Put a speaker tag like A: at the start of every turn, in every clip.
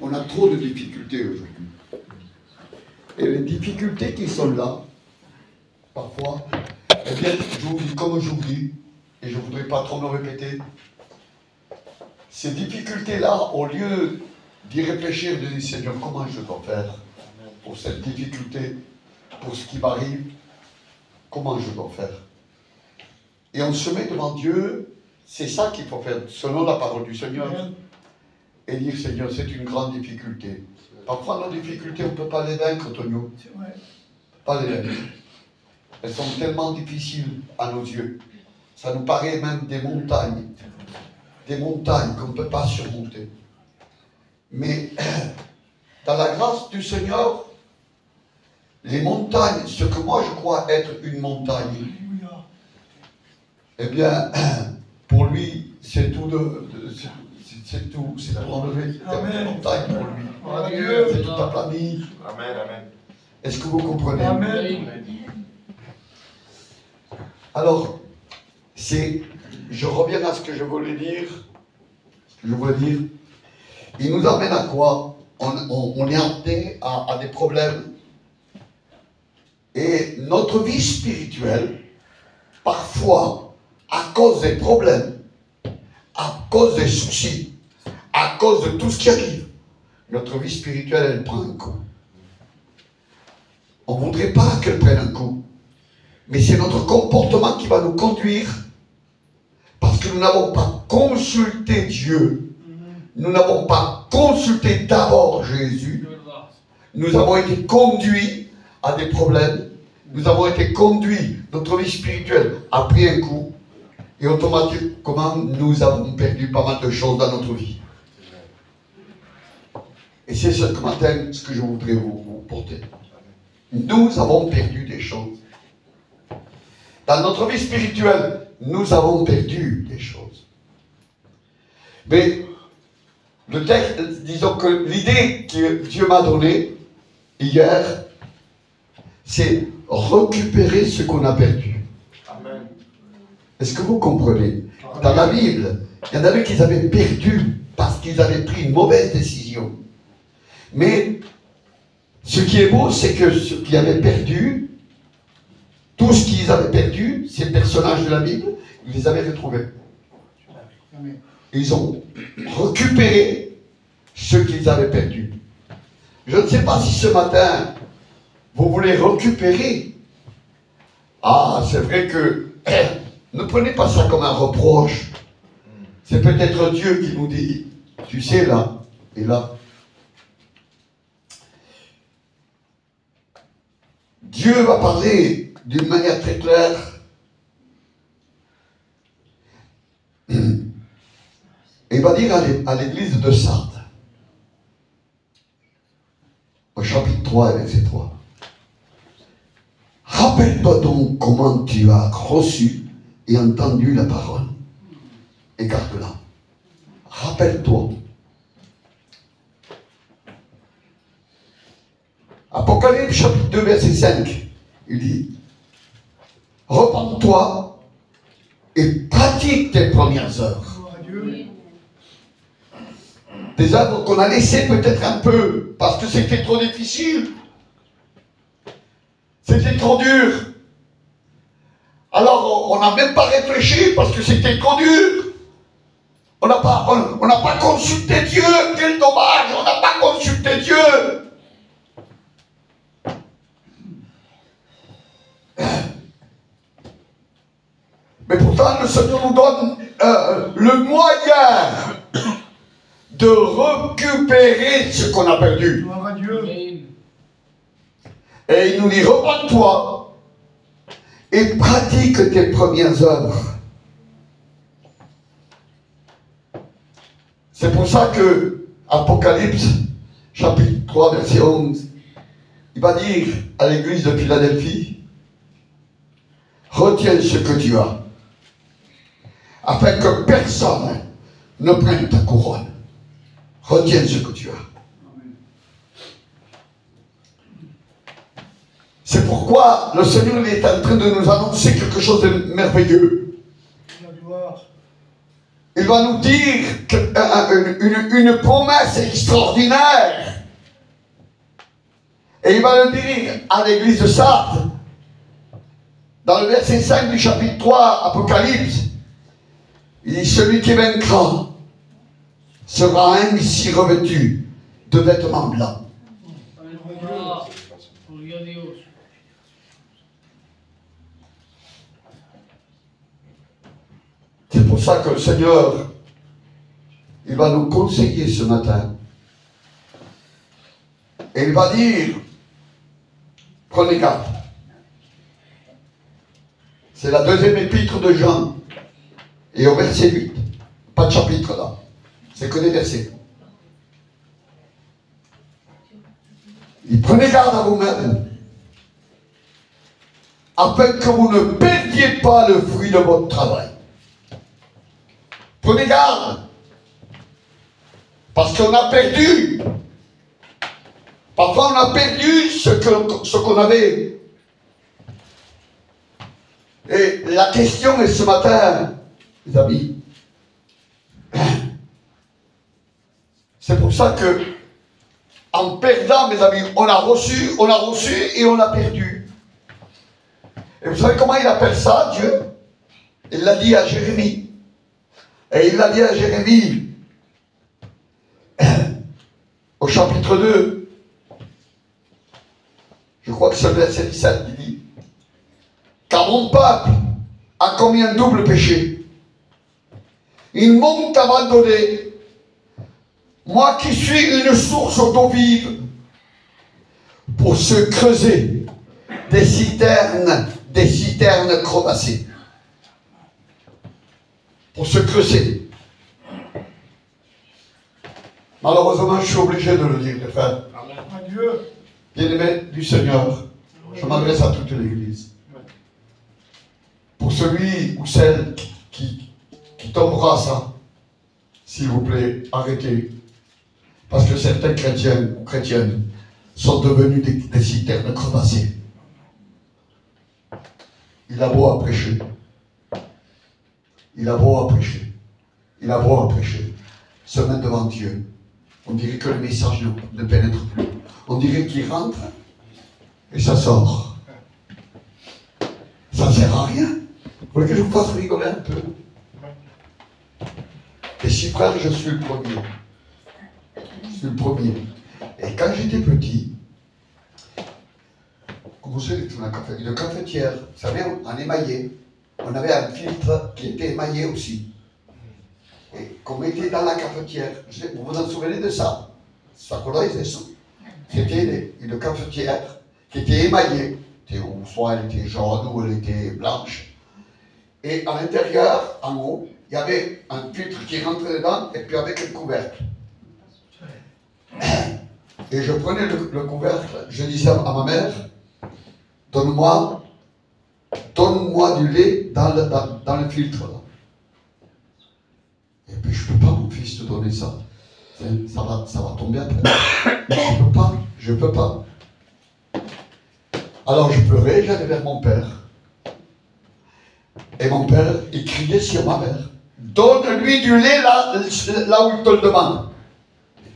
A: On a trop de difficultés aujourd'hui. Et les difficultés qui sont là, parfois, eh bien, je vous dis, comme je vous dis, et je ne voudrais pas trop me répéter, ces difficultés-là, au lieu d'y réfléchir, de dire, Seigneur, comment je dois faire pour cette difficulté, pour ce qui m'arrive, comment je dois faire? Et on se met devant Dieu, c'est ça qu'il faut faire, selon la parole du Seigneur, et dire, Seigneur, c'est une grande difficulté. Parfois, nos difficultés, on ne peut pas les vaincre, Tonio. Pas les vaincre. Elles sont tellement difficiles à nos yeux. Ça nous paraît même des montagnes qu'on ne peut pas surmonter. Mais dans la grâce du Seigneur, les montagnes, ce que moi je crois être une montagne, eh bien, pour lui, c'est tout c'est tout enlevé. C'est une montagne pour lui. C'est tout aplani.
B: Amen, amen.
A: Est-ce que vous comprenez?
C: Amen.
A: Alors, je reviens à ce que je voulais dire. Il nous amène à quoi? On est amené à des problèmes. Et notre vie spirituelle, parfois, à cause des problèmes, à cause des soucis, à cause de tout ce qui arrive, notre vie spirituelle, elle prend un coup. On ne voudrait pas qu'elle prenne un coup. Mais c'est notre comportement qui va nous conduire, parce que nous n'avons pas consulté Dieu. Nous n'avons pas consulté d'abord Jésus. Nous avons été conduits à des problèmes. Nous avons été conduits, notre vie spirituelle a pris un coup. Et automatiquement, nous avons perdu pas mal de choses dans notre vie. Et c'est ce matin ce que je voudrais vous porter. Nous avons perdu des choses. Dans notre vie spirituelle, nous avons perdu des choses. Mais le texte, disons que l'idée que Dieu m'a donnée hier, c'est récupérer ce qu'on a perdu.
B: Amen.
A: Est-ce que vous comprenez? Dans la Bible, il y en avait qui avaient perdu parce qu'ils avaient pris une mauvaise décision. Mais ce qui est beau, c'est que ceux qui avaient perdu, tout ce qu'ils avaient perdu, ces personnages de la Bible, ils les avaient retrouvés. Ils ont récupéré ce qu'ils avaient perdu. Je ne sais pas si ce matin, vous voulez récupérer. Ah, c'est vrai que ne prenez pas ça comme un reproche. C'est peut-être Dieu qui nous dit, tu sais, là et là. Dieu va parler d'une manière très claire. Et il va dire à l'église de Sardes, au chapitre 3 et verset 3. Rappelle-toi donc comment tu as reçu et entendu la parole. Écarte-la. Rappelle-toi. Apocalypse chapitre 2 verset 5. Il dit, repens-toi et pratique tes premières œuvres. Des œuvres qu'on a laissées peut-être un peu parce que c'était trop difficile. C'était trop dur. Alors on n'a même pas réfléchi parce que c'était trop dur. On n'a pas consulté Dieu. Quel dommage, on n'a pas consulté Dieu. Mais pourtant le Seigneur nous donne le moyen de récupérer ce qu'on a perdu.
C: Gloire à Dieu.
A: Et il nous dit, repens-toi et pratique tes premières œuvres. C'est pour ça que Apocalypse, chapitre 3, verset 11, il va dire à l'église de Philadelphie, retiens ce que tu as, afin que personne ne prenne ta couronne. Retiens ce que tu as. C'est pourquoi le Seigneur est en train de nous annoncer quelque chose de merveilleux. Il il va nous dire une promesse extraordinaire. Et il va le dire à l'église de Sardes, dans le verset 5 du chapitre 3, Apocalypse. Il dit, celui qui vaincra sera ainsi revêtu de vêtements blancs. C'est pour ça que le Seigneur, il va nous conseiller ce matin. Et il va dire, prenez garde. C'est la deuxième épître de Jean. Et au verset 8, pas de chapitre là, c'est que des versets. Il prenez garde à vous-même, afin que vous ne perdiez pas le fruit de votre travail. Prenez garde, parce qu'on a perdu. Parfois on a perdu ce qu'on avait. Et la question est ce matin, les amis, c'est pour ça que, en perdant, mes amis, on a reçu et on a perdu. Et vous savez comment il appelle ça, Dieu? Il l'a dit à Jérémie. Et il l'a dit à Jérémie, au chapitre 2, je crois que c'est le verset 17 qui dit, car mon peuple a commis un double péché. Ils m'ont abandonné, moi qui suis une source d'eau vive, pour se creuser des citernes crevassées. Pour se creuser. Malheureusement, je suis obligé de le dire, les frères. Bien-aimés du Seigneur, je m'adresse à toute l'Église. Pour celui ou celle qui tombera ça, s'il vous plaît, arrêtez. Parce que certains chrétiens ou chrétiennes sont devenus des citernes crevassées. Il a beau à prêcher. Il a beau à prêcher. Il a beau à prêcher. Se mettre devant Dieu. On dirait que le message ne pénètre plus. On dirait qu'il rentre et ça sort. Ça ne sert à rien. Vous voulez que je vous fasse rigoler un peu? Et si frère, je suis le premier. Je suis le premier. Et quand j'étais petit, vous savez, une cafetière, vous savez, en émaillé, on avait un filtre qui était émaillé aussi. Et qu'on mettait dans la cafetière. Vous vous en souvenez de ça? Ça colorisait ça. C'était une cafetière qui était émaillée. Soit elle était jaune ou elle était blanche. Et à l'intérieur, en haut, il y avait un filtre qui rentrait dedans et puis avec un couvercle. Et je prenais le couvercle, je disais à ma mère, donne-moi du lait dans le filtre. Là. Et puis je ne peux pas, mon fils, te donner ça. Ça va tomber après. Je ne peux pas. Alors je pleurais, j'allais vers mon père. Et mon père, il criait sur ma mère. Donne-lui du lait là où il te le demande.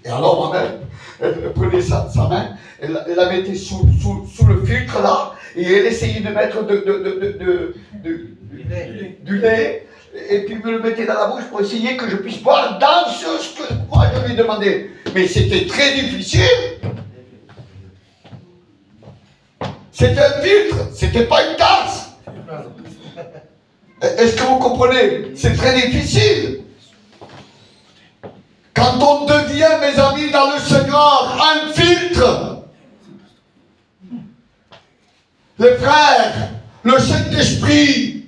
A: Et alors ma mère, elle prenait sa main, elle la mettait sous le filtre là, et elle essayait de mettre du lait, et puis me le mettait dans la bouche pour essayer que je puisse boire dans ce que moi je lui demandais. Mais c'était très difficile. C'était un filtre, c'était pas une tasse. Est-ce que vous comprenez? C'est très difficile. Quand on devient, mes amis, dans le Seigneur, un filtre, les frères, le Saint-Esprit,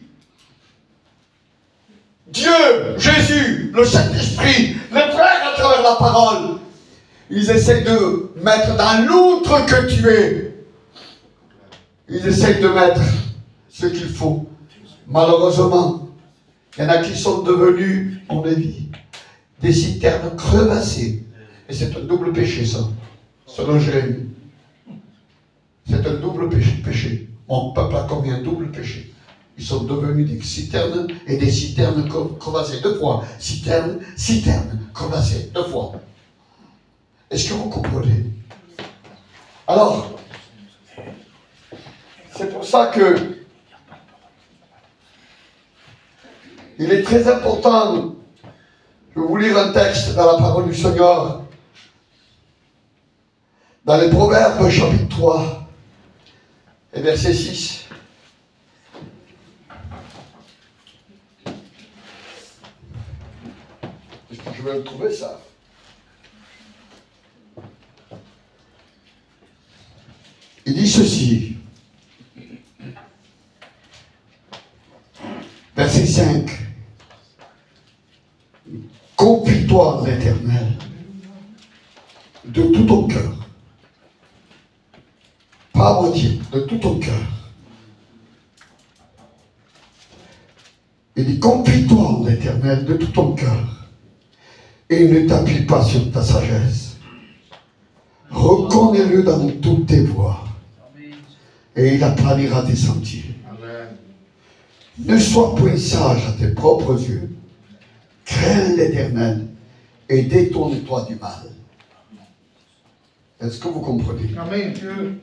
A: Dieu, Jésus, le Saint-Esprit, les frères à travers la parole, ils essaient de mettre dans l'outre que tu es. Ils essayent de mettre ce qu'il faut. Malheureusement, il y en a qui sont devenus, on l'a dit, des citernes crevassées. Et c'est un double péché, ça. Selon Jérémie. C'est un double péché. Mon peuple a commis un double péché. Ils sont devenus des citernes et des citernes crevassées. 2 fois. Citerne, citerne, crevassée. 2 fois. Est-ce que vous comprenez? Alors, c'est pour ça que il est très important. Je vais vous lire un texte dans la parole du Seigneur. Dans les Proverbes, chapitre 3, et verset 6. Est-ce que je vais le trouver, ça? Il dit ceci. Verset 5. Confie-toi en l'Éternel de tout ton cœur. Pas à moitié, de tout ton cœur. Il dit, confie-toi en l'Éternel de tout ton cœur et ne t'appuie pas sur ta sagesse. Reconnais-le dans toutes tes voies et il aplanira tes sentiers. Amen. Ne sois point sage à tes propres yeux. Crains l'Éternel et détourne-toi du mal. Est-ce que vous comprenez? Amen.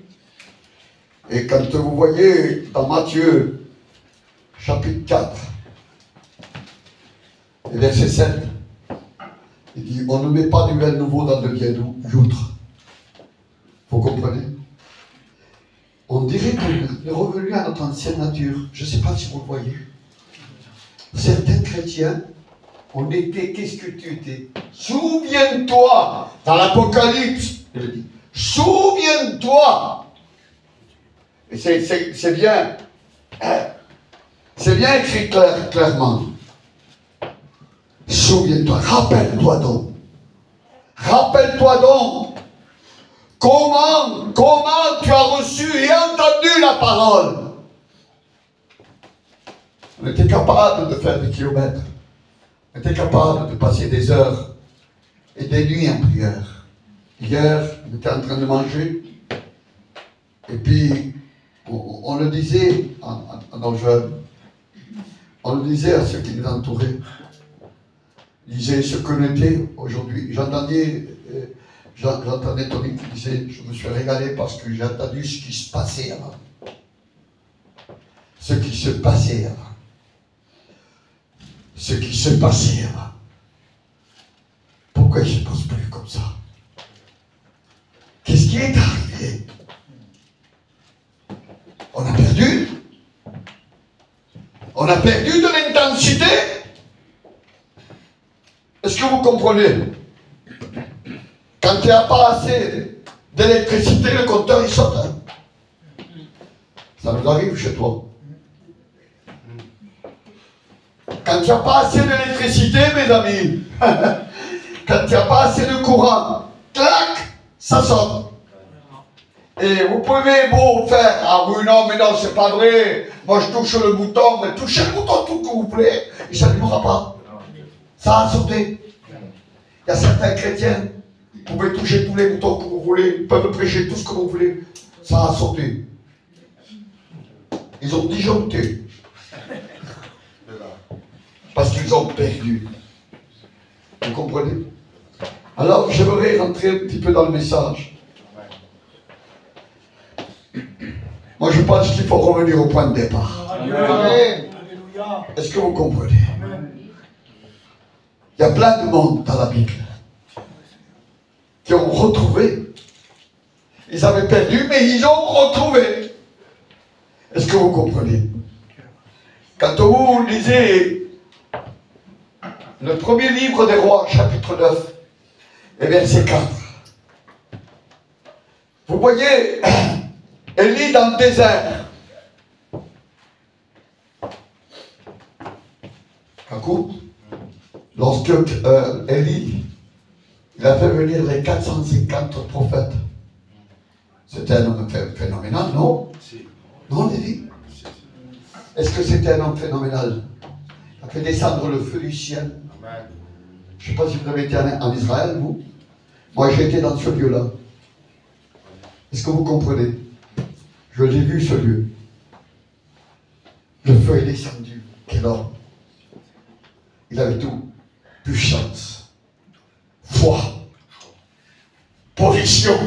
A: Et quand vous voyez dans Matthieu, chapitre 4, et verset 7, il dit, on ne met pas du vin nouveau dans de vieilles outres. Vous comprenez? On dirait qu'on est revenu à notre ancienne nature. Je ne sais pas si vous le voyez. Certains chrétiens, on était, qu'est-ce que tu étais? Souviens-toi, dans l'Apocalypse, il dit, souviens-toi. Et c'est bien. C'est bien écrit clairement. Souviens-toi, rappelle-toi donc. Rappelle-toi donc. Comment tu as reçu et entendu la parole? On était capable de faire des kilomètres. On était capable de passer des heures et des nuits en prière. Hier, on était en train de manger. Et puis, on le disait à nos jeunes. On le disait à ceux qui nous entouraient. Ils disaient ce que l'était aujourd'hui. J'entendais Tony qui disait, je me suis régalé parce que j'ai entendu ce qui se passait avant. Ce qui se passait avant. Ce qui se passait avant. Pourquoi il ne se passe plus comme ça? Qu'est-ce qui est arrivé? On a perdu. On a perdu de l'intensité. Est-ce que vous comprenez? Quand il n'y a pas assez d'électricité, le compteur il saute. Hein? Ça nous arrive chez toi. Quand il n'y a pas assez d'électricité, mes amis, quand il n'y a pas assez de courant, clac, ça saute. Et vous pouvez beau faire, ah oui, non, mais non, c'est pas vrai, moi je touche le bouton, mais touchez le bouton tout que vous voulez, il ne s'allumera pas. Ça a sauté. Il y a certains chrétiens, vous pouvez toucher tous les boutons que vous voulez, ils peuvent prêcher tout ce que vous voulez, ça a sauté. Ils ont disjoncté. Parce qu'ils ont perdu. Vous comprenez? Alors, j'aimerais rentrer un petit peu dans le message. Moi, je pense qu'il faut revenir au point de départ. Est-ce que vous comprenez? Il y a plein de monde dans la Bible qui ont retrouvé. Ils avaient perdu, mais ils ont retrouvé. Est-ce que vous comprenez? Quand vous lisez le premier livre des rois, chapitre 9, et verset 4, vous voyez Élie dans le désert. Lorsque Élie, il a fait venir les 450 prophètes. C'était un homme phénoménal, non? Non, Élie? Est-ce que c'était un homme phénoménal? Il a fait descendre le feu du ciel. Je ne sais pas si vous avez été en Israël, vous. Moi, j'ai été dans ce lieu-là. Est-ce que vous comprenez? Je l'ai vu, ce lieu. Le feu est descendu. Quel homme! Il avait tout. Puissance, foi, position.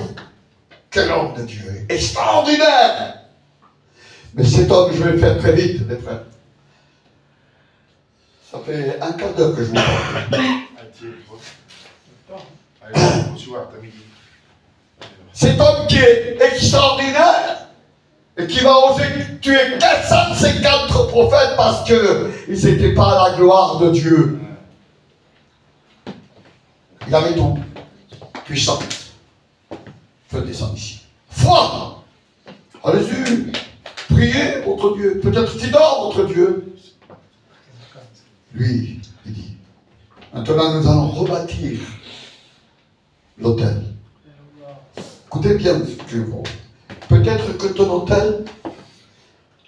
A: Quel homme de Dieu! Extraordinaire! Mais cet homme, je vais le faire très vite, mes frères. Ça fait un quart d'heure que je vous parle. Cet homme qui est extraordinaire et qui va oser tuer 450 prophètes parce qu'ils n'étaient pas à la gloire de Dieu. Il avait tout. Puissance. Feu descend ici. Foi. Allez-y. Priez votre Dieu. Peut-être qu'il dort votre Dieu. Lui, il dit, maintenant nous allons rebâtir l'autel. Écoutez bien ce que vous. Peut-être que ton hôtel,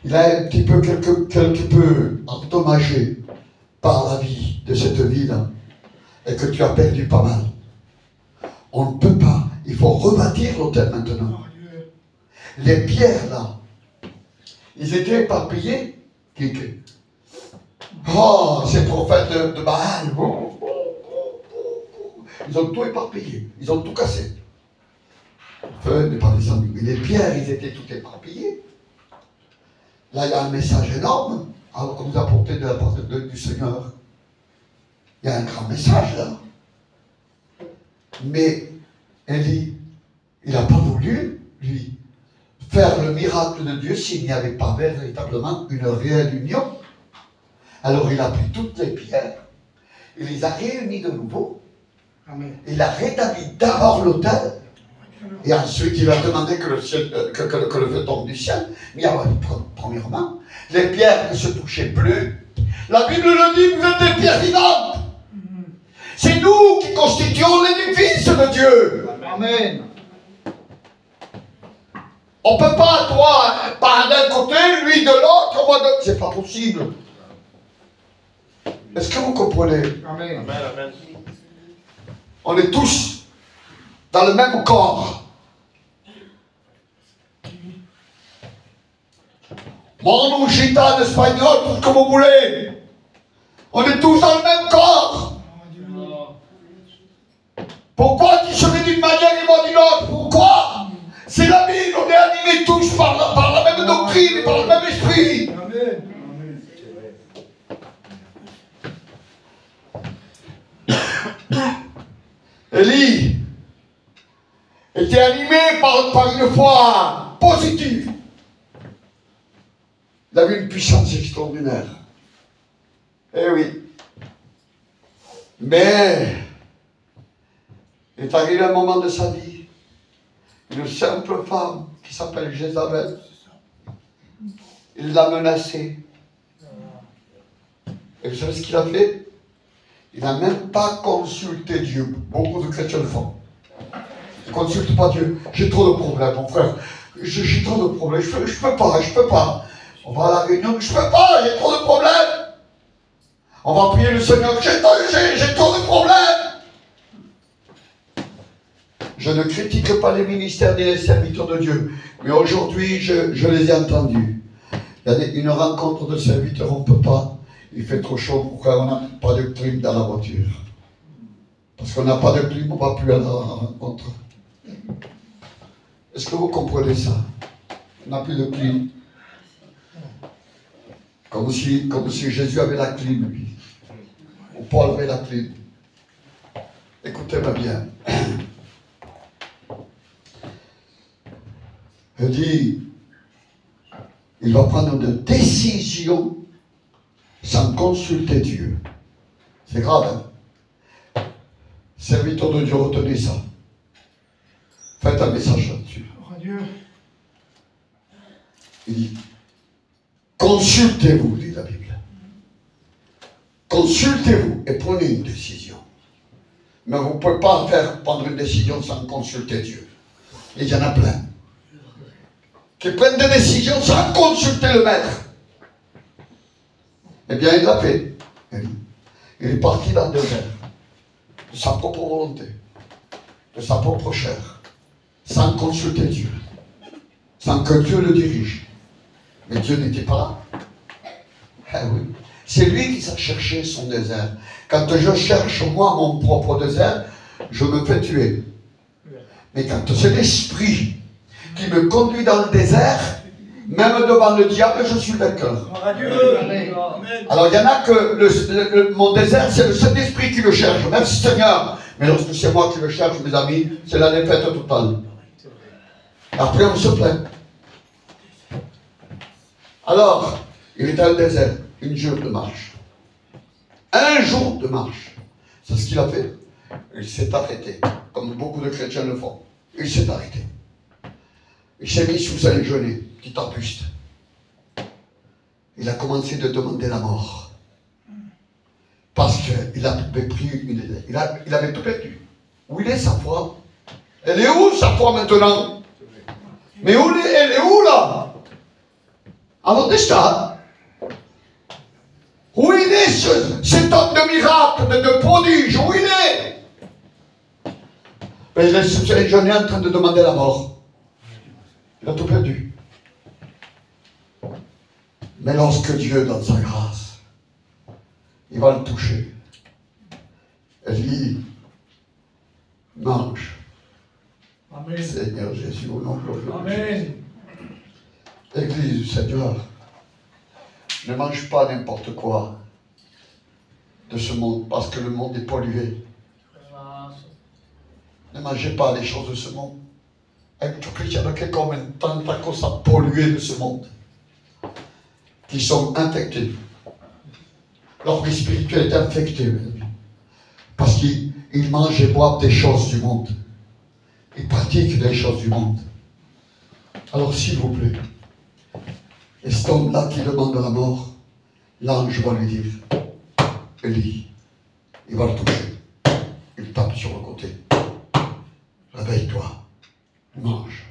A: il a un petit peu, quelque peu endommagé par la vie de cette ville et que tu as perdu pas mal. On ne peut pas. Il faut rebâtir l'hôtel maintenant. Les pierres là, ils étaient éparpillés. Oh, ces prophètes de Baal. Ils ont tout éparpillé. Ils ont tout cassé. Le feu n'est pas descendu. Mais les pierres, ils étaient tout éparpillés. Là, il y a un message énorme à nous apporter de la part du Seigneur. Il y a un grand message là. Mais Élie, il n'a pas voulu, lui, faire le miracle de Dieu s'il n'y avait pas véritablement une réelle union. Alors il a pris toutes les pierres, il les a réunies de nouveau. Amen. Il a rétabli d'abord l'autel, et ensuite il a demandé que le feu tombe du ciel. Mais alors, premièrement, les pierres ne se touchaient plus. La Bible le dit, vous êtes des pierres vivantes. C'est nous qui constituons l'édifice de Dieu. Amen. On ne peut pas, toi, par d'un côté, lui de l'autre, moi de l'autre. C'est pas possible. Est-ce que vous comprenez? Amen. Amen. On est tous dans le même corps. Mono, gitane, espagnol, tout ce que vous voulez. On est tous dans le même corps. Pourquoi tu serais d'une manière et moi d'une autre? Pourquoi? C'est la Bible, on est animés tous par la même doctrine et par le même esprit. Amen. Élie était animé par une foi positive. Il avait une puissance extraordinaire. Eh oui. Mais il est arrivé un moment de sa vie, une simple femme qui s'appelle Jézabel, il l'a menacée. Et vous savez ce qu'il a fait? Il n'a même pas consulté Dieu. Beaucoup de chrétiens le font. Ne consulte pas Dieu. J'ai trop de problèmes, mon frère. J'ai trop de problèmes. Je peux pas. On va à la réunion, je peux pas, j'ai trop de problèmes. On va prier le Seigneur, j'ai trop de problèmes. Je ne critique pas les ministères des serviteurs de Dieu, mais aujourd'hui, je les ai entendus. Il y a une rencontre de serviteurs, on ne peut pas. Il fait trop chaud, pourquoi on n'a pas de clim dans la voiture? Parce qu'on n'a pas de clim, on ne va plus à la rencontre. Est-ce que vous comprenez ça? On n'a plus de clim. Comme si Jésus avait la clim, lui. Ou Paul avait la clim. Écoutez-moi bien. Il dit, il va prendre une décision sans consulter Dieu. C'est grave, hein? Serviteur de Dieu, retenez ça. Faites un message là-dessus. Il dit, consultez-vous, dit la Bible. Consultez-vous et prenez une décision. Mais vous ne pouvez pas prendre une décision sans consulter Dieu. Et il y en a plein qui prennent des décisions sans consulter le maître. Eh bien, il l'a fait. Il est parti dans le désert, de sa propre volonté, de sa propre chair, sans consulter Dieu, sans que Dieu le dirige. Mais Dieu n'était pas là. Ah oui. C'est lui qui s'est cherché son désert. Quand je cherche moi mon propre désert, je me fais tuer. Mais quand c'est l'esprit qui me conduit dans le désert, même devant le diable, je suis vainqueur. Alors il y en a que mon désert, c'est le Saint-Esprit qui le cherche. Merci Seigneur. Mais lorsque c'est moi qui le cherche, mes amis, c'est la défaite totale. Après, on se plaint. Alors, il est dans le désert, une jour de marche. Un jour de marche. C'est ce qu'il a fait. Il s'est arrêté, comme beaucoup de chrétiens le font. Il s'est arrêté. Il s'est mis sous un genêt, petit arbuste. Il a commencé de demander la mort. Parce qu'il avait pris il avait tout perdu. Où il est sa foi? Elle est où sa foi maintenant? Mais elle est où là? Alors déjà, où il est cet homme de miracle, de prodige? Où il est? Ben, il est sous un genêt en train de demander la mort. Il a tout perdu. Mais lorsque Dieu, dans sa grâce, il va le toucher, elle dit, mange. Amen. Seigneur Jésus, au nom de Jésus. Amen. Église du Seigneur, ne mange pas n'importe quoi de ce monde, parce que le monde est pollué. Ne mangez pas les choses de ce monde. Il y a tanta cosa polluée de ce monde qui sont infectés. Leur vie spirituelle est infectée, parce qu'ils mangent et boivent des choses du monde. Ils pratiquent des choses du monde. Alors s'il vous plaît, et cet homme-là qui demande la mort, l'ange va lui dire, Élie, il va le toucher. Il tape sur le côté. Réveille-toi, mange.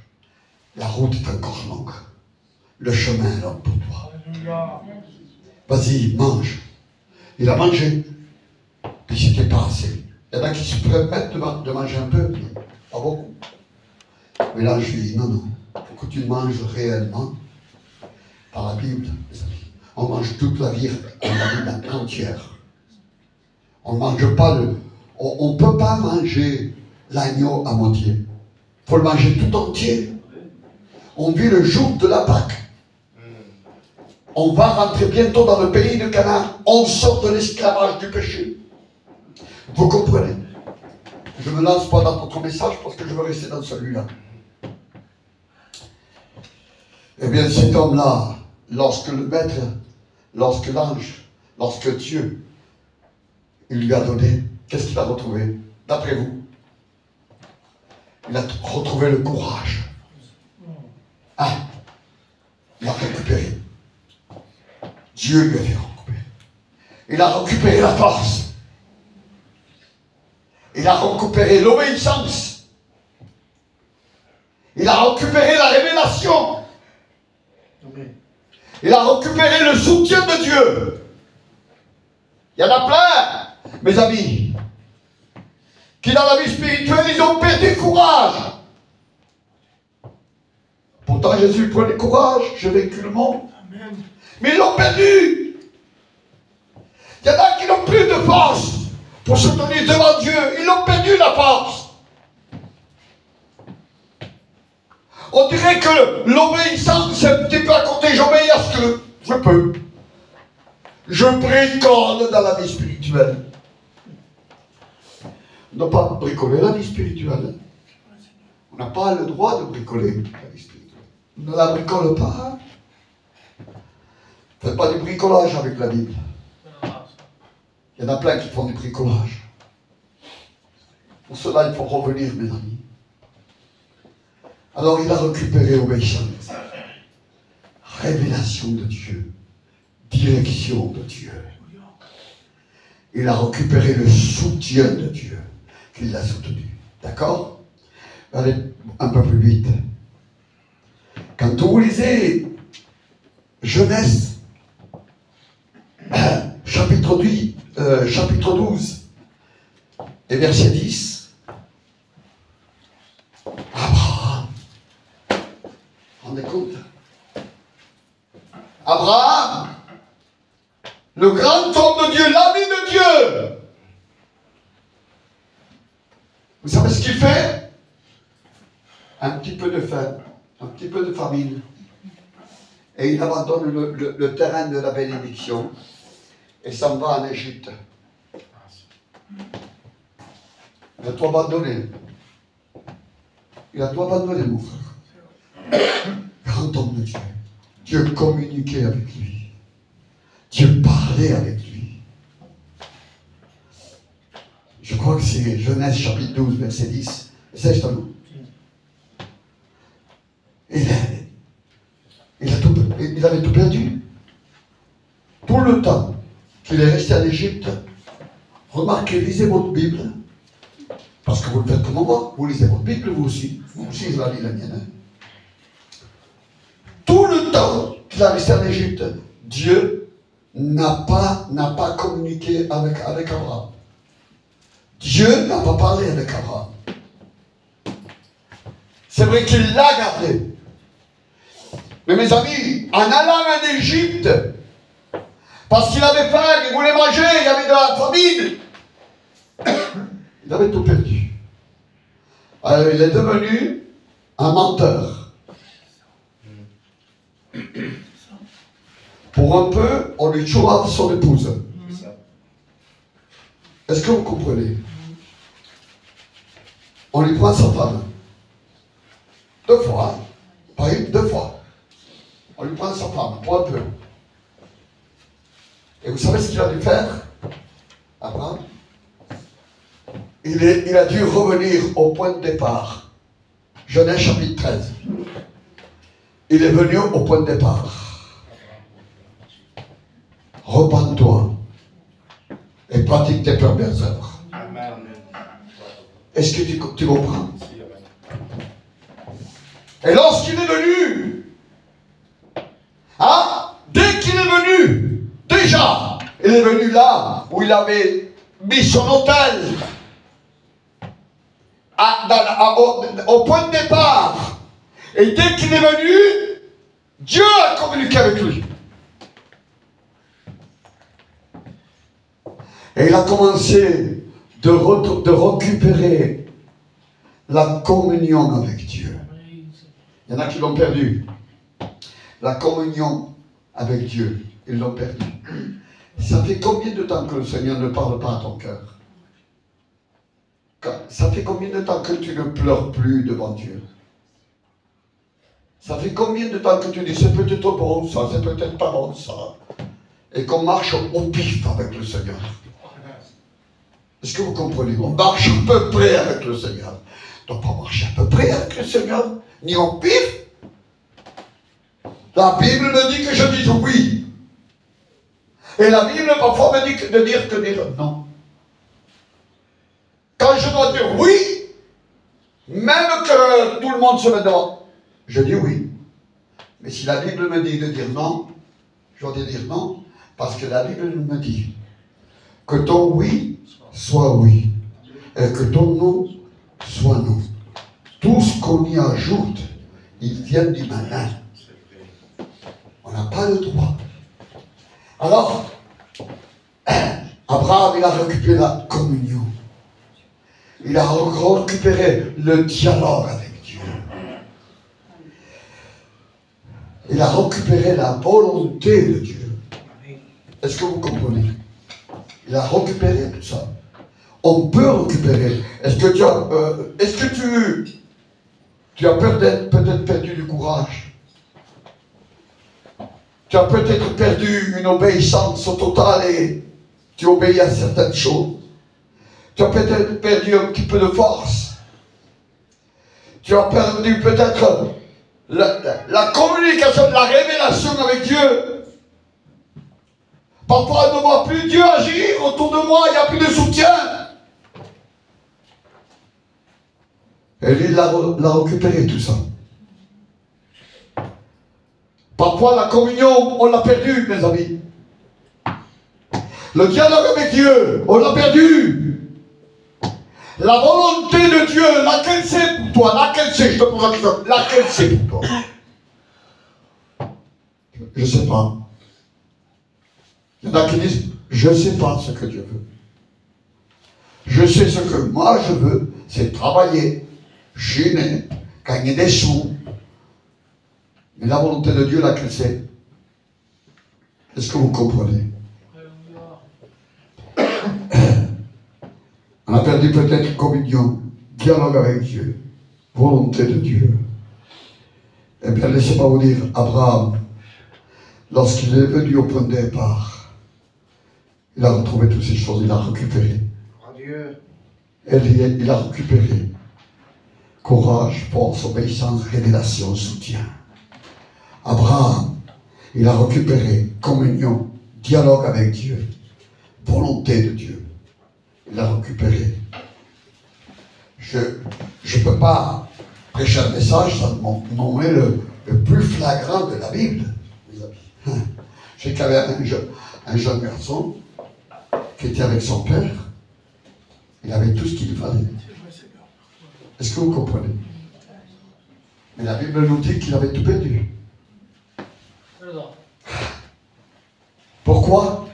A: La route est encore longue. Le chemin est long pour toi. Vas-y, mange. Il a mangé. Puis c'était pas assez. Il y en a qui se permettent de manger un peu, mais pas beaucoup. Mais là, je lui dis, non, non. Il faut que tu manges réellement par la Bible, mes amis. On mange toute la Bible entière. On ne mange pas on ne peut pas manger l'agneau à moitié. Il faut le manger tout entier. On vit le jour de la Pâque. On va rentrer bientôt dans le pays de Canaan. On sort de l'esclavage du péché. Vous comprenez? Je ne me lance pas dans votre message parce que je veux rester dans celui-là. Eh bien, cet homme-là, lorsque le maître, lorsque l'ange, lorsque Dieu, il lui a donné, qu'est-ce qu'il a retrouvé? D'après vous? Il a retrouvé le courage. Ah, il a récupéré. Dieu lui a fait récupérer. Il a récupéré la force. Il a récupéré l'obéissance. Il a récupéré la révélation. Il a récupéré le soutien de Dieu. Il y en a plein, mes amis, qui dans la vie spirituelle, ils ont perdu courage. Pourtant, Jésus prenait courage, j'ai vécu le monde. Amen. Mais ils l'ont perdu. Il y en a qui n'ont plus de force pour se tenir devant Dieu. Ils l'ont perdu la force. On dirait que l'obéissance, c'est un petit peu à côté. J'obéis à ce que je peux. Je bricole dans la vie spirituelle. On ne doit pas bricoler la vie spirituelle. On n'a pas le droit de bricoler la vie spirituelle. On ne la bricole pas. Faites pas du bricolage avec la Bible. Il y en a plein qui font du bricolage. Pour cela, il faut revenir, mes amis. Alors, il a récupéré obéissance, révélation de Dieu, direction de Dieu. Il a récupéré le soutien de Dieu qui l'a soutenu. D'accord? Allez un peu plus vite. Quand vous lisez Genèse, chapitre 12 et verset 10, Abraham, rendez compte? Abraham, le grand homme de Dieu, l'ami de Dieu. Vous savez ce qu'il fait? Un petit peu de faim, un petit peu de famine. Et il abandonne le terrain de la bénédiction et s'en va en Égypte. Il a tout abandonné. Il a tout abandonné, mon frère. Grand homme de Dieu. Dieu communiquait avec lui. Dieu parlait avec lui. Je crois que c'est Genèse chapitre 12, verset 10. C'est justement. Il avait tout perdu. Tout le temps qu'il est resté en Égypte, remarquez, lisez votre Bible, parce que vous le faites comme moi, vous lisez votre Bible, vous aussi je la lis la mienne. Hein. Tout le temps qu'il est resté en Égypte, Dieu n'a pas communiqué avec Abraham. Dieu n'a pas parlé avec Abraham. C'est vrai qu'il l'a gardé. Mais mes amis, en allant en Égypte, parce qu'il avait faim, il voulait manger, il y avait de la famine, il avait tout perdu. Alors il est devenu un menteur. Pour un peu, on lui tuera son épouse. Est-ce que vous comprenez? On lui prend sa femme. 2 fois, pas une, 2 fois. On lui prend sa femme, pour un peu. Et vous savez ce qu'il a dû faire, Abraham? Il a dû revenir au point de départ. Genèse chapitre 13. Il est venu au point de départ. Repends-toi et pratique tes premières œuvres. Est-ce que tu comprends? Et lorsqu'il est venu, dès qu'il est venu, déjà, il est venu là où il avait mis son hôtel, au point de départ. Et dès qu'il est venu, Dieu a communiqué avec lui. Et il a commencé de récupérer la communion avec Dieu. Il y en a qui l'ont perdu. La communion avec Dieu, ils l'ont perdu. Ça fait combien de temps que le Seigneur ne parle pas à ton cœur? Ça fait combien de temps que tu ne pleures plus devant Dieu? Ça fait combien de temps que tu dis c'est peut-être bon ça, c'est peut-être pas bon ça, et qu'on marche au pif avec le Seigneur? Est-ce que vous comprenez? On marche à peu près avec le Seigneur. On ne doit pas marcher à peu près avec le Seigneur, ni au pif. La Bible me dit que je dise oui. Et la Bible parfois me dit de dire non. Quand je dois dire oui, même que tout le monde se met devant, je dis oui. Mais si la Bible me dit de dire non, je dois dire non, parce que la Bible me dit que ton oui soit oui, et que ton non soit non. Tout ce qu'on y ajoute, il vient du malin. On n'a pas le droit. Alors, Abraham, il a récupéré la communion. Il a récupéré le dialogue avec Dieu. Il a récupéré la volonté de Dieu. Est-ce que vous comprenez? Il a récupéré tout ça. On peut récupérer. Est-ce que tu as peut-être perdu du courage? Tu as peut-être perdu une obéissance totale et tu obéis à certaines choses. Tu as peut-être perdu un petit peu de force. Tu as perdu peut-être la communication, la révélation avec Dieu. Parfois, je ne vois plus Dieu agir autour de moi, il n'y a plus de soutien. Et lui, il a récupéré tout ça. Parfois, la communion, on l'a perdue, mes amis. Le dialogue avec Dieu, on l'a perdu. La volonté de Dieu, laquelle c'est pour toi? Laquelle c'est? Je te pose la question. Laquelle c'est pour toi? Je ne sais pas. Il y en a qui disent, je ne sais pas ce que Dieu veut. Je sais ce que moi je veux, c'est travailler, chiner, gagner des sous. Mais la volonté de Dieu, là, que c'est. Est-ce que vous comprenez? On a perdu peut-être communion, dialogue avec Dieu, volonté de Dieu. Eh bien, laissez-moi vous dire, Abraham, lorsqu'il est venu au point de départ, il a retrouvé toutes ces choses, il a récupéré. Il a récupéré courage, force, obéissance, révélation, soutien. Abraham, il a récupéré communion, dialogue avec Dieu, volonté de Dieu. Il a récupéré. Je ne peux pas prêcher un message sans nommer le plus flagrant de la Bible, mes amis. Je sais qu'il y avait un jeune garçon qui était avec son père. Il avait tout ce qu'il fallait. Est-ce que vous comprenez? Mais la Bible nous dit qu'il avait tout perdu. Pourquoi?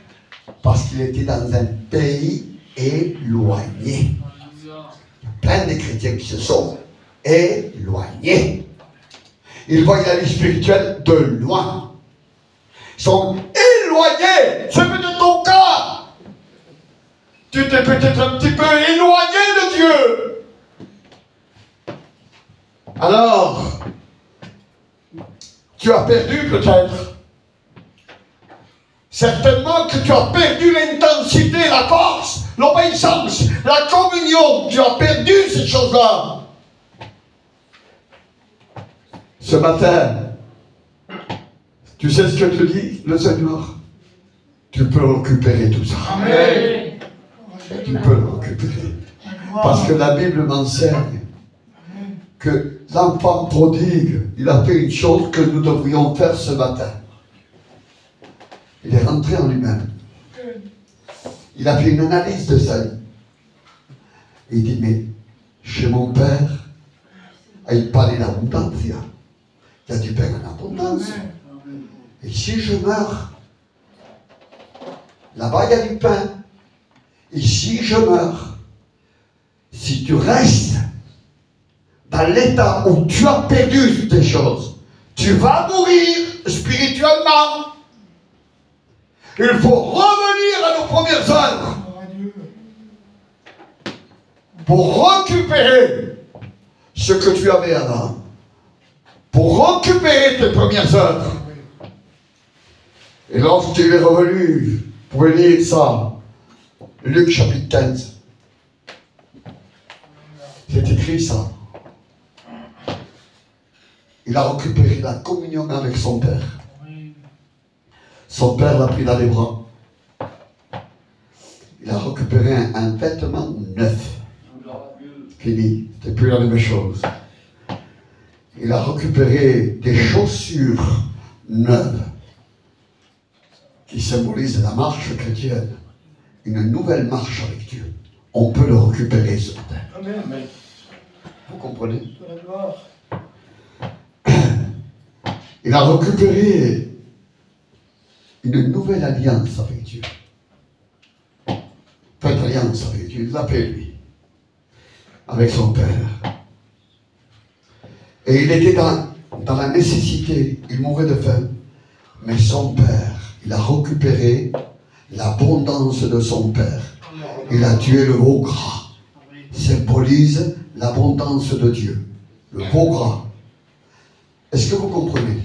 A: Parce qu'il était dans un pays éloigné. Il y a plein de chrétiens qui se sont éloignés. Ils voient la vie spirituelle de loin. Ils sont éloignés. C'est peut-être ton cas. Tu t'es peut-être un petit peu éloigné de Dieu. Alors, tu as perdu peut-être. Certainement que tu as perdu l'intensité, la force, l'obéissance, la communion. Tu as perdu ces choses-là. Ce matin, tu sais ce que te dit le Seigneur? Tu peux récupérer tout ça. Amen. Tu peux le récupérer. Parce que la Bible m'enseigne que l'enfant prodigue, il a fait une chose que nous devrions faire ce matin. Il est rentré en lui-même. Il a fait une analyse de sa vie. Il dit, mais chez mon père, il parlait d'abondance. Il y a du pain en abondance. Et si je meurs, là-bas il y a du pain. Et si je meurs, si tu restes dans l'état où tu as perdu des choses, tu vas mourir spirituellement. Il faut revenir à nos premières œuvres pour récupérer ce que tu avais avant, pour récupérer tes premières œuvres. Et lorsqu'il est revenu, vous pouvez lire ça, Luc chapitre 15. C'est écrit ça. Il a récupéré la communion avec son père. Son père l'a pris dans les bras. Il a récupéré un vêtement neuf. Fini. C'était plus la même chose. Il a récupéré des chaussures neuves qui symbolisent la marche chrétienne. Une nouvelle marche avec Dieu. On peut le récupérer ce matin. Amen. Vous comprenez? Il a récupéré une nouvelle alliance avec Dieu. Faites alliance avec Dieu, il l'appelle lui, avec son père. Et il était dans la nécessité, il mourait de faim. Mais son père, il a récupéré l'abondance de son père. Il a tué le veau gras. Symbolise l'abondance de Dieu. Le veau gras. Est-ce que vous comprenez?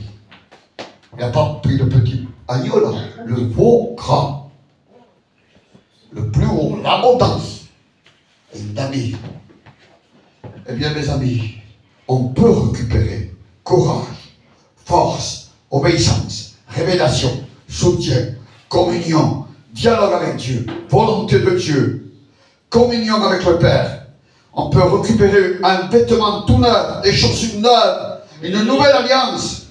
A: Il n'a pas pris le petit agneau là, le veau gras. Le plus haut, l'abondance. Et il a mis. Eh bien mes amis, on peut récupérer courage, force, obéissance, révélation, soutien, communion, dialogue avec Dieu, volonté de Dieu, communion avec le Père. On peut récupérer un vêtement tout neuf, des chaussures neuves, une nouvelle alliance.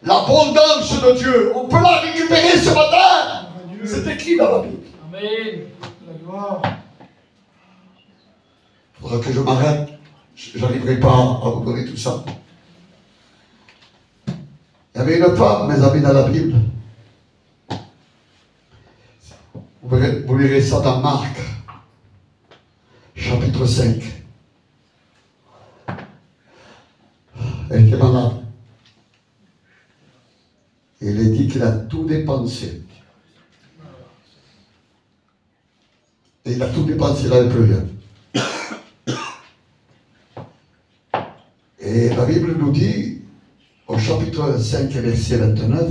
A: L'abondance de Dieu, on peut la récupérer ce matin. C'est écrit dans la Bible. Amen. Il faudra que je m'arrête. Je n'arriverai pas à vous donner tout ça. Il y avait une femme, mes amis, dans la Bible. Vous lirez ça dans Marc, chapitre 5. Elle était malade. Et il est dit qu'il a tout dépensé. Et il a tout dépensé, il n'avait plus rien. Et la Bible nous dit, au chapitre 5, verset 29,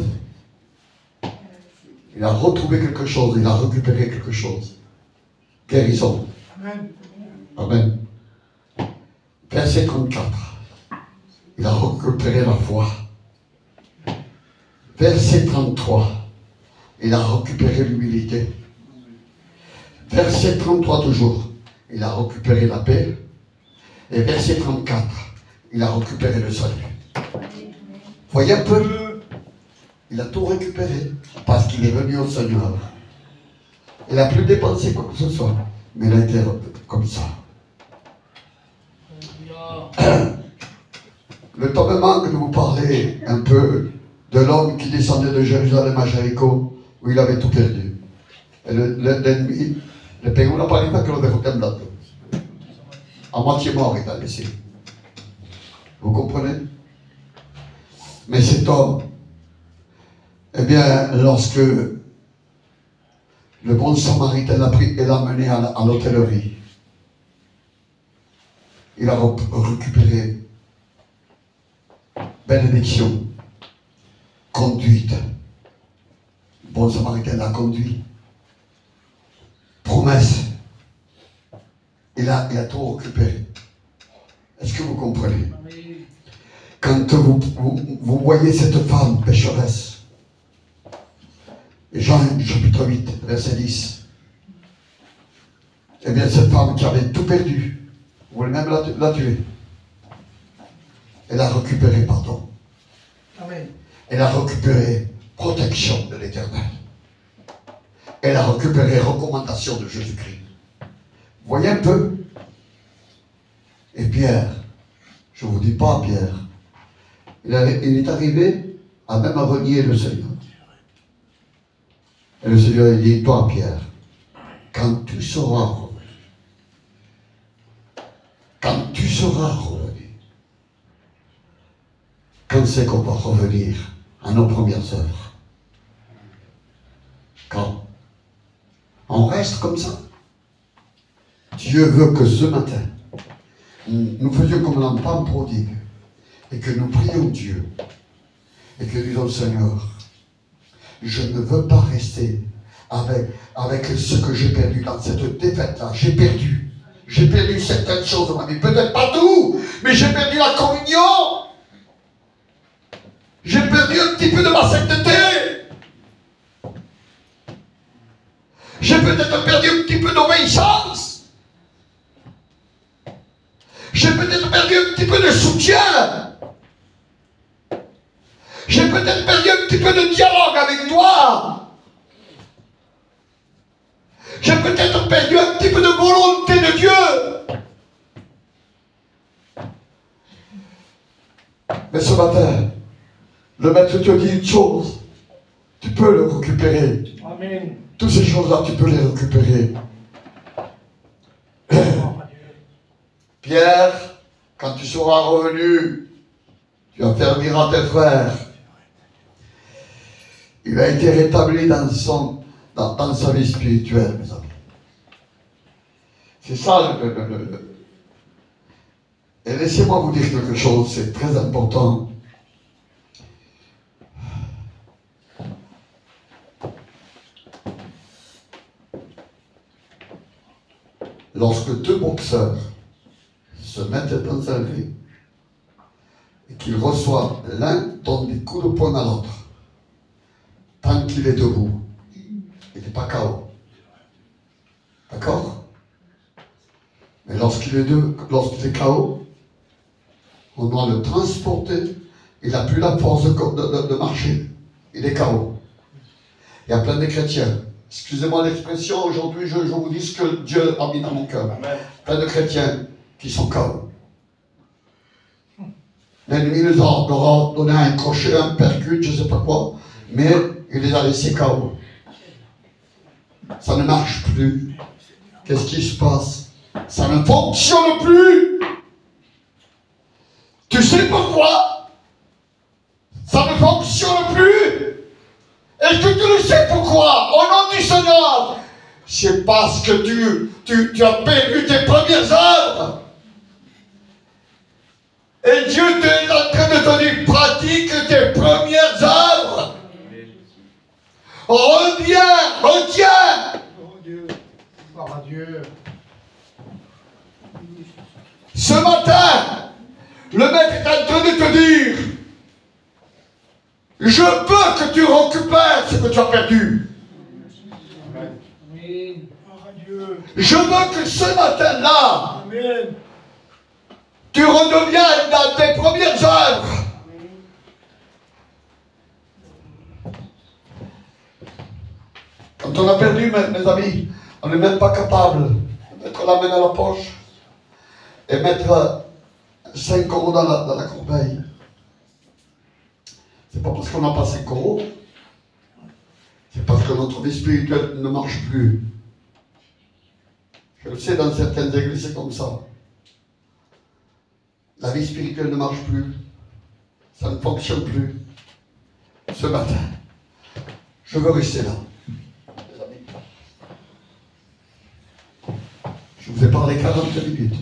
A: il a retrouvé quelque chose, il a récupéré quelque chose. Guérison. Amen. Amen. Verset 34. Il a récupéré la foi. Verset 33. Il a récupéré l'humilité. Verset 33 toujours. Il a récupéré la paix. Et verset 34. Il a récupéré le salut. Voyez un peu. Il a tout récupéré. Parce qu'il est venu au Seigneur. Il n'a plus dépensé quoi que ce soit. Mais il a été comme ça. Le tombement que vous parlez un peu de l'homme qui descendait de Jérusalem à Jéricho, où il avait tout perdu. Et l'ennemi, le pays, on n'a pas dit que l'on avait fait à moitié mort, il a laissé. Vous comprenez? Mais cet homme, eh bien, lorsque le bon samaritain l'a pris et l'a mené à l'hôtellerie, il a récupéré bénédiction, conduite. Le bon samaritain l'a conduit. Promesse. Il a tout récupéré. Est-ce que vous comprenez? Quand vous voyez cette femme pécheresse, Jean chapitre 8, verset 10, eh bien cette femme qui avait tout perdu, vous voulez même la tuer. Elle a récupéré pardon. Amen. Elle a récupéré protection de l'Éternel. Elle a récupéré recommandation de Jésus-Christ. Voyez un peu. Et Pierre, je ne vous dis pas Pierre, il est arrivé à même à renier le Seigneur. Et le Seigneur il dit, toi Pierre, quand tu seras revenu, quand c'est qu'on va revenir à nos premières œuvres? Quand on reste comme ça. Dieu veut que ce matin, nous faisions comme l'enfant prodigue et que nous prions Dieu et que nous disons Seigneur, je ne veux pas rester avec ce que j'ai perdu dans cette défaite-là. J'ai perdu certaines choses dans ma vie, peut-être pas tout, mais j'ai perdu la communion. J'ai perdu un petit peu de ma sainteté. J'ai peut-être perdu un petit peu d'obéissance. J'ai peut-être perdu un petit peu de soutien. J'ai peut-être perdu un petit peu de dialogue avec toi. J'ai peut-être perdu un petit peu de volonté de Dieu. Mais ce matin, le maître te dit une chose, tu peux le récupérer. Amen. Toutes ces choses-là, tu peux les récupérer. Pierre, quand tu seras revenu, tu affermiras tes frères. Il a été rétabli dans sa vie spirituelle, mes amis. C'est ça Et laissez-moi vous dire quelque chose, c'est très important. Lorsque deux boxeurs se mettent dans un ring et qu'ils reçoivent, l'un donne des coups de poing à l'autre, tant qu'il est debout, il n'est pas KO. D'accord? Mais lorsqu'il est KO, on doit le transporter, il n'a plus la force de marcher, il est KO. Il y a plein de chrétiens. Excusez-moi l'expression, aujourd'hui je vous dis ce que Dieu a mis dans mon cœur. Plein de chrétiens qui sont KO. L'ennemi leur a donné un crochet, un percute, je ne sais pas quoi, mais il les a laissés KO. Ça ne marche plus. Qu'est-ce qui se passe? Ça ne fonctionne plus. Tu sais pourquoi? Ça ne fonctionne plus. Est-ce que tu le sais pourquoi? Au nom du Seigneur. C'est parce que tu as perdu tes premières œuvres. Et Dieu est en train de te dire, pratique tes premières œuvres. Reviens, retiens.
B: Oh Dieu, gloire à Dieu.
A: Ce matin, le maître est en train de te dire, je veux que tu récupères ce que tu as perdu.
B: Amen. Gloire à Dieu.
A: Je veux que ce matin-là,
B: Amen.
A: tu redeviennes dans tes premières œuvres. Quand on a perdu, mes amis, on n'est même pas capable de mettre la main dans la poche et mettre 5 euros dans la corbeille. C'est pas parce qu'on n'a pas 5 euros, c'est parce que notre vie spirituelle ne marche plus. Je le sais, dans certaines églises, c'est comme ça. La vie spirituelle ne marche plus. Ça ne fonctionne plus. Ce matin, je veux rester là. Les amis. Je vous ai parlé 40 minutes.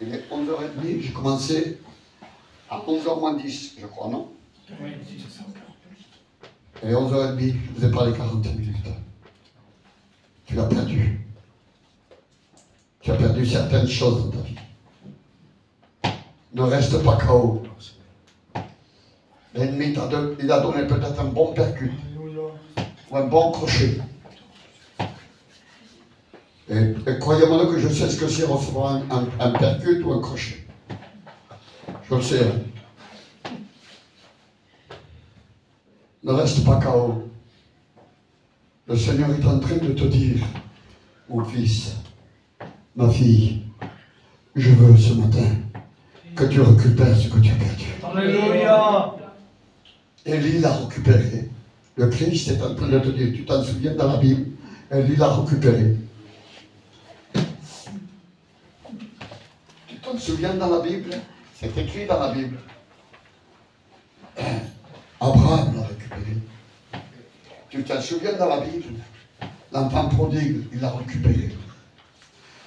A: Il est 11h30, j'ai commencé à 11h moins 10, je crois, non?
B: Oui, c'est ça.
A: Et 11h30, je vous ai parlé 40 minutes. Tu l'as perdu. Tu as perdu certaines choses dans ta vie. Ne reste pas KO. L'ennemi il a donné peut-être un bon percute ou un bon crochet. Et croyez-moi que je sais ce que c'est recevoir un percute ou un crochet. Je le sais. Ne reste pas KO. Le Seigneur est en train de te dire, mon fils, ma fille, je veux ce matin que tu récupères ce que tu as perdu.
B: Alléluia.
A: Élie l'a récupéré. Le Christ est en train de te dire, tu t'en souviens dans la Bible, Élie l'a récupéré. Tu t'en souviens dans la Bible? C'est écrit dans la Bible. Abraham l'a récupéré. Tu t'en souviens dans la Bible? L'enfant prodigue, il l'a récupéré.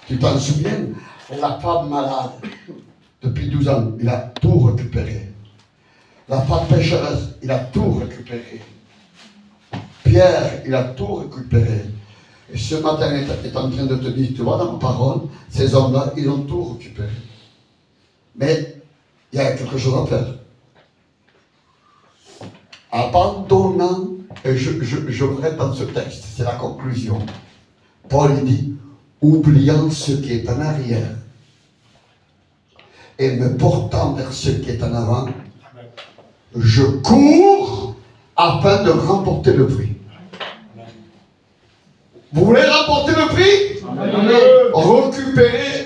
A: Tu t'en souviens? La femme malade, depuis 12 ans, il a tout récupéré. La femme pécheresse, il a tout récupéré. Pierre, il a tout récupéré. Et ce matin, il est en train de te dire, tu vois dans ma parole, ces hommes-là, ils ont tout récupéré. Mais il y a quelque chose à faire. Abandonnant, et je reste dans ce texte, c'est la conclusion. Paul il dit, oubliant ce qui est en arrière et me portant vers ce qui est en avant, je cours afin de remporter le prix. Vous voulez remporter le prix?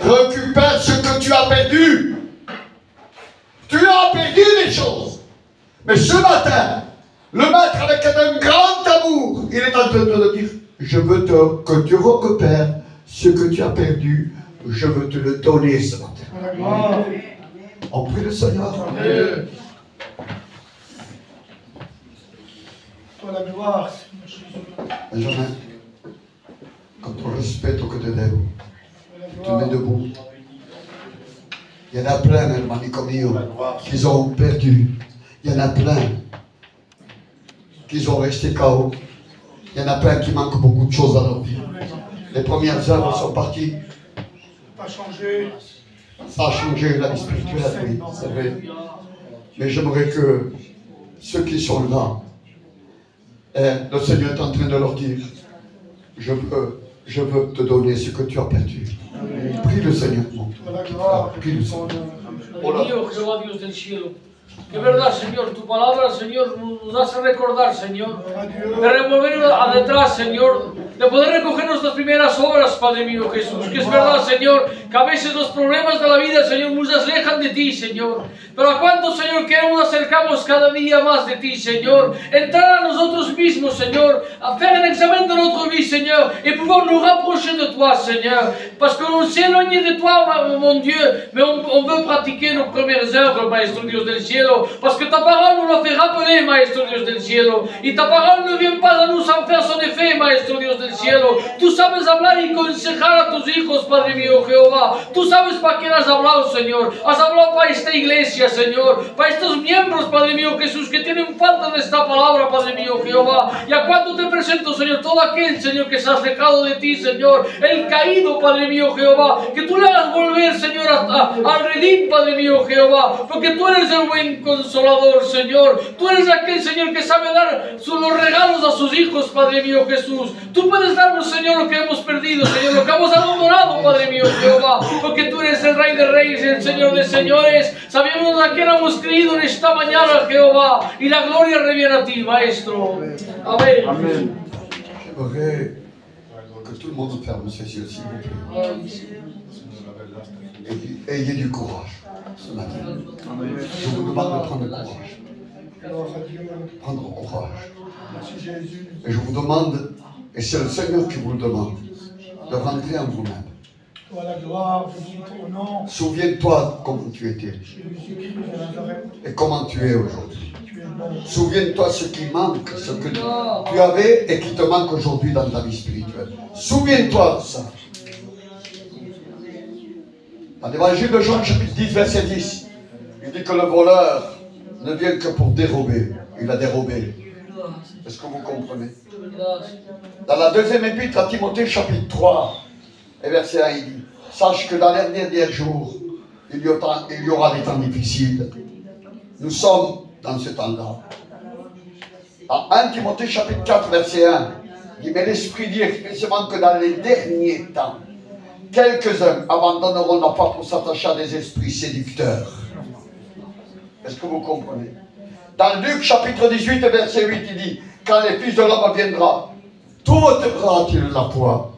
A: Récupère ce que tu as perdu. Tu as perdu des choses. Mais ce matin, le maître avec un grand amour, il est en train de te dire, je veux que tu récupères ce que tu as perdu, je veux te le donner ce matin. On prie le Seigneur.
B: Amen. Toi la gloire.
A: Benjamin, quand on respecte au côté d'eux, tu mets debout. Il y en a plein, hermani comme qui ont perdu. Il y en a plein qui ont resté KO. Il y en a plein qui manquent beaucoup de choses dans leur vie. Les premières œuvres sont parties.
B: Pas changé.
A: Ça a changé la vie spirituelle, oui, c'est vrai. Mais j'aimerais que ceux qui sont là, le Seigneur est en train de leur dire, je veux te donner ce que tu as perdu. Prie le Seigneur. Prie le Seigneur.
C: Bendito Jehová Dios del cielo. Que verdad, Señor, tu palabra, Señor, nos hace recordar, Señor, de revolver atrás, Señor, de poder recoger nuestras primeras obras, Padre mío Jesús. Que es verdad, Señor, que a veces los problemas de la vida, Señor, nos alejan de ti, Señor. Pero a cuántos, Señor, queremos acercarnos cada día más de ti, Señor. Entrar a nosotros mismos, Señor, a faire un examen de notre vie, Seigneur, et pouvoir nous rapprocher de toi, Seigneur. Parce qu'on s'est éloigné de toi, mon Dieu, mais on veut pratiquer nos premières œuvres, Maestro Dios del cielo. Parce que ta parole nous l'a fait rappeler, Maestro Dios del cielo. Y ta parole ne vient pas à nous sans faire son effet, Maestro Dios del cielo. Tú sabes hablar y aconsejar a tus hijos, Padre mío, Jehová. Tú sabes para quién has hablado, Señor. Has hablado para esta iglesia, Señor. Para estos miembros, Padre mío, Jesús, que tienen falta de esta palabra, Padre mío, Jehová. Y a cuánto te presento, Señor, todo aquel, Señor, que se ha alejado de ti, Señor. El caído, Padre mío, Jehová. Que tú le hagas volver, Señor, al redil, Padre mío, Jehová. Porque tú eres el buen consolador, Señor. Tú eres aquel, Señor, que sabe dar los regalos a sus hijos, Padre mío, Jesús. Tú puedes darnos, Señor, lo que hemos perdido, Señor, lo que hemos abandonado, Padre mío, Jehová. Porque tú eres el Rey de Reyes y el Señor de Señores. Sabemos a quién hemos creído en esta mañana, Jehová. Y la gloria reviene a ti, Maestro. Amén.
D: Amen.
A: J'aimerais que tout le monde ferme ses yeux, s'il vous plaît. Et ayez du courage ce matin. Je vous demande de prendre courage. Prendre courage. Et je vous demande, et c'est le Seigneur qui vous le demande, de rentrer en vous-même.
B: Toi la gloire, je dis ton nom.
A: Souviens-toi comment tu étais
B: Jésus-Christ de Nazareth,
A: et comment tu es aujourd'hui.
B: tu es bon.
A: Souviens-toi ce qui manque, ce que tu avais et qui te manque aujourd'hui dans ta vie spirituelle. Souviens-toi de ça. Dans l'évangile de Jean, chapitre 10, verset 10, il dit que le voleur ne vient que pour dérober. Il a dérobé. Est-ce que vous comprenez? Dans la deuxième épître à Timothée, chapitre 3, et verset 1, il dit: sache que dans les derniers jours, il y aura des temps difficiles. Nous sommes dans ce temps-là. En 1 Timothée, chapitre 4, verset 1, il dit: mais l'Esprit dit expressément que dans les derniers temps, quelques-uns abandonneront la foi pour s'attacher à des esprits séducteurs. Est-ce que vous comprenez? Dans Luc chapitre 18 verset 8, il dit: quand les fils de l'homme viendra, t'ôtera-t-il la foi?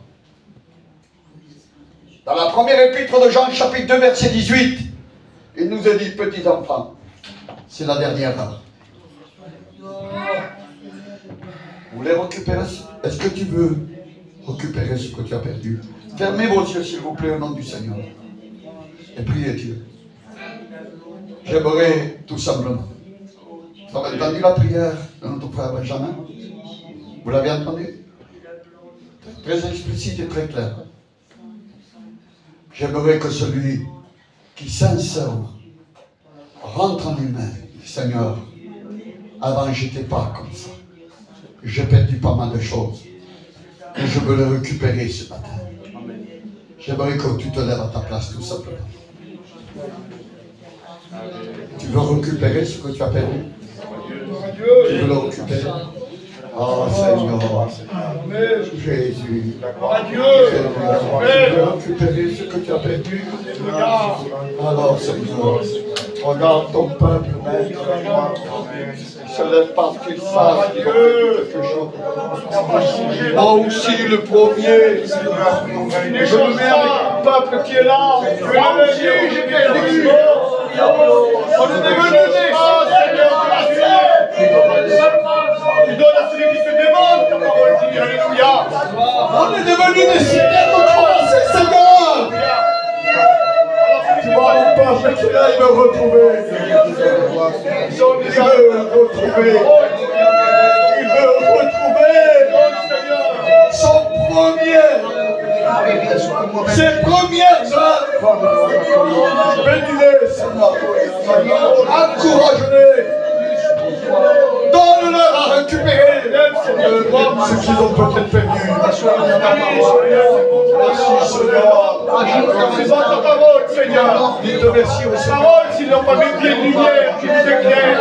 A: Dans la première épître de Jean chapitre 2 verset 18, il nous a dit: petits enfants, c'est la dernière heure. Vous voulez récupérer? Est-ce que tu veux récupérer ce que tu as perdu? Fermez vos yeux s'il vous plaît au nom du Seigneur et priez Dieu. J'aimerais tout simplement. Vous avez entendu la prière de notre frère Benjamin? Vous l'avez entendu? Très explicite et très clair. J'aimerais que celui qui sincèrement rentre en lui-même, Seigneur, avant j'étais pas comme ça. J'ai perdu pas mal de choses. Et je veux le récupérer ce matin. J'aimerais que tu te lèves à ta place tout simplement. Tu veux récupérer ce que tu as perdu? Tu veux le récupérer? Oh Seigneur, Jésus, tu veux récupérer ce que tu as perdu? Alors Seigneur, regarde ton peuple, Maître, se lève parce qu'il fasse quelque chose. Moi aussi le premier, je me mets avec le peuple qui est là. Moi aussi j'ai perdu. On est devenu des choses, Seigneur. Tu donnes à celui qui se demande ta parole, dit alléluia. On est devenu des citernes de commencer, Seigneur. Tu vois mon peuple qui est là, il veut retrouver. Il veut retrouver. Il veut retrouver son premier. Ses premières œuvres. Bénis-les, Seigneur. Encourage-les. Donne-leur à récupérer ce qu'ils ont peut-être perdu. Merci Seigneur. C'est ta parole, Seigneur. Dites merci au Seigneur. Ta parole, s'ils n'ont pas mis pied de lumière, qui nous éclaire.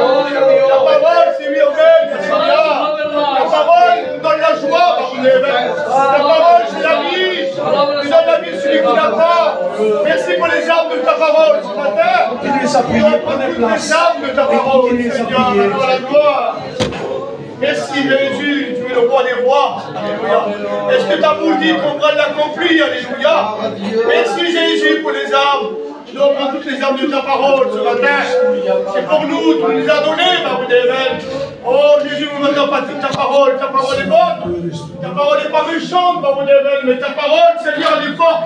A: Ta parole, c'est lui emmène, Seigneur. Ta parole nous donne la joie par les événements. Ta parole, c'est la vie. Tu donnes la vie à celui qui n'a pas. Merci pour les armes de ta parole ce matin. Continuez à prier, prenez place. Les armes de ta parole, Seigneur, dans la gloire. Merci Jésus, tu es
D: le roi des rois. Alléluia. Est-ce que ta bouche dit qu'on va l'accomplir? Alléluia. Merci Jésus pour les armes. Nous prends toutes les armes de ta parole ce matin. C'est pour nous, tu nous as donné, ma Devel. Oh Jésus, nous ne pas toute ta parole. Ta parole est bonne. Ta parole n'est pas méchante, ma Devel, mais ta parole, Seigneur, elle est forte.